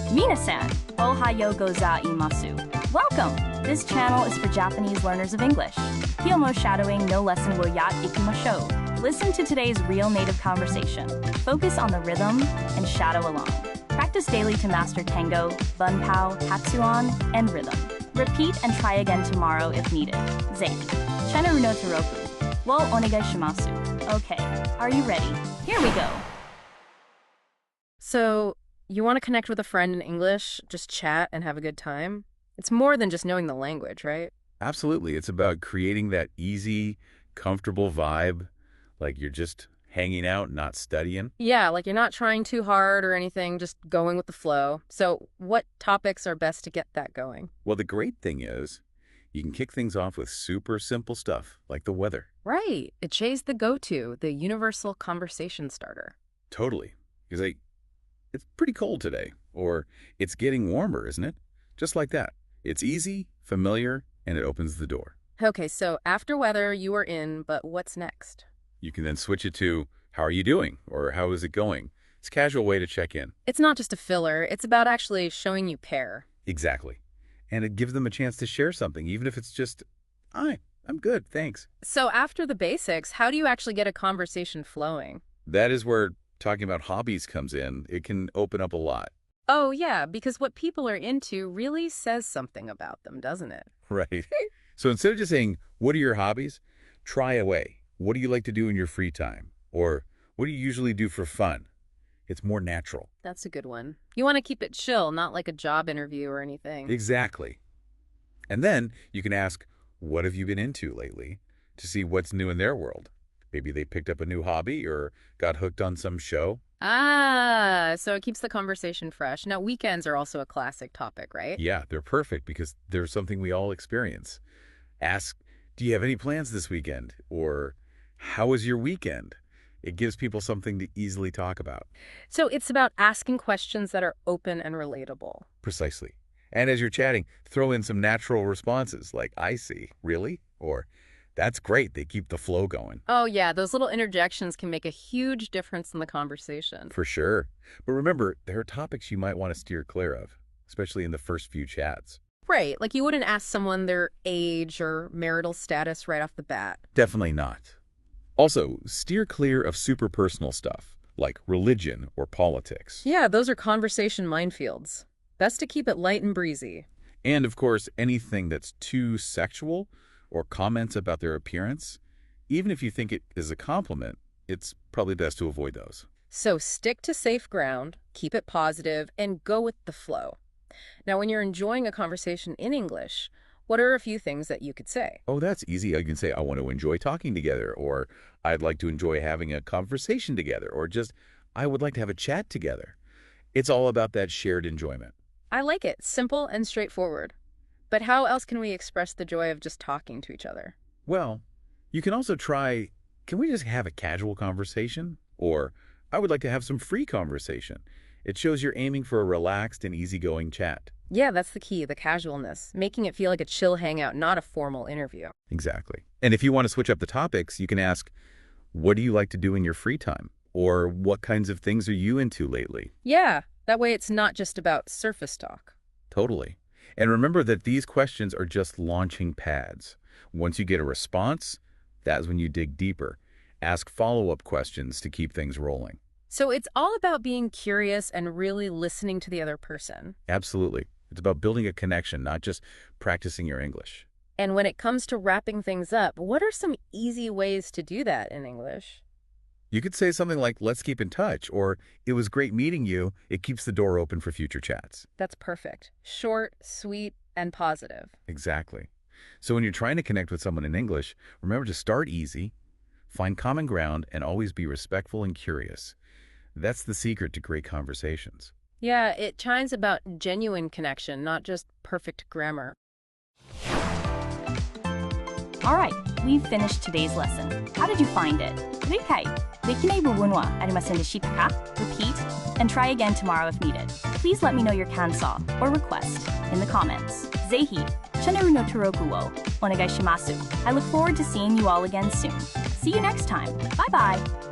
Minasan, ohayo gozaimasu. Welcome! This channel is for Japanese learners of English. Hyomo shadowing no lesson wo yat ikimashou. Listen to today's real native conversation. Focus on the rhythm and shadow along. Practice daily to master tango, bunpao, hatsuan, and rhythm. Repeat and try again tomorrow if needed. Zei. Chenaru no toroku. Wo onegai shimasu. Okay, are you ready? Here we go. So, you want to connect with a friend in English, just chat and have a good time? It's more than just knowing the language, right? Absolutely. It's about creating that easy, comfortable vibe, like you're just hanging out, not studying. Yeah, like you're not trying too hard or anything, just going with the flow. So, what topics are best to get that going? Well, the great thing is you can kick things off with super simple stuff, like the weather. Right. It's the go-to, the universal conversation starter. Totally. Because it's pretty cold today, or it's getting warmer, isn't it? Just like that. It's easy, familiar, and it opens the door. Okay, so after weather, you are in, but what's next? You can then switch it to, how are you doing? Or how is it going? It's a casual way to check in. It's not just a filler. It's about actually showing you care. Exactly. And it gives them a chance to share something, even if it's just, hi, I'm good, thanks. So after the basics, how do you actually get a conversation flowing? That is where talking about hobbies comes in. It can open up a lot. Oh, yeah, because what people are into really says something about them, doesn't it? Right. So instead of just saying, what are your hobbies? Try away. What do you like to do in your free time? Or what do you usually do for fun? It's more natural. That's a good one. You want to keep it chill, not like a job interview or anything. Exactly. And then you can ask, what have you been into lately? To see what's new in their world. Maybe they picked up a new hobby or got hooked on some show. Ah, so it keeps the conversation fresh. Now, weekends are also a classic topic, right? Yeah, they're perfect because they're something we all experience. Ask, do you have any plans this weekend? Or how was your weekend? It gives people something to easily talk about. So it's about asking questions that are open and relatable. Precisely. And as you're chatting, throw in some natural responses like, I see, really? Or, that's great, they keep the flow going. Oh yeah, those little interjections can make a huge difference in the conversation. For sure. But remember, there are topics you might want to steer clear of, especially in the first few chats. Right, like you wouldn't ask someone their age or marital status right off the bat. Definitely not. Also, steer clear of super personal stuff, like religion or politics. Yeah, those are conversation minefields. Best to keep it light and breezy. And of course, anything that's too sexual or comments about their appearance, even if you think it is a compliment, it's probably best to avoid those. So stick to safe ground, keep it positive, and go with the flow. Now, when you're enjoying a conversation in English, what are a few things that you could say? Oh, that's easy. You can say, I want to enjoy talking together, or I'd like to enjoy having a conversation together, or just, I would like to have a chat together. It's all about that shared enjoyment. I like it. Simple and straightforward. But how else can we express the joy of just talking to each other? Well, you can also try, can we just have a casual conversation? Or, I would like to have some free conversation. It shows you're aiming for a relaxed and easygoing chat. Yeah, that's the key, the casualness, making it feel like a chill hangout, not a formal interview. Exactly. And if you want to switch up the topics, you can ask, what do you like to do in your free time? Or what kinds of things are you into lately? Yeah, that way it's not just about surface talk. Totally. And remember that these questions are just launching pads. Once you get a response, that's when you dig deeper. Ask follow-up questions to keep things rolling. So it's all about being curious and really listening to the other person. Absolutely. It's about building a connection, not just practicing your English. And when it comes to wrapping things up, what are some easy ways to do that in English? You could say something like, let's keep in touch, or it was great meeting you. It keeps the door open for future chats. That's perfect. Short, sweet, and positive. Exactly. So when you're trying to connect with someone in English, remember to start easy, find common ground, and always be respectful and curious. That's the secret to great conversations. Yeah, it chimes about genuine connection, not just perfect grammar. All right, we've finished today's lesson. How did you find it? 理解できない部分はありませんでしたか? Repeat and try again tomorrow if needed. Please let me know your kanso or request in the comments. ぜひチャンネルの登録をお願いします. I look forward to seeing you all again soon. See you next time. Bye bye.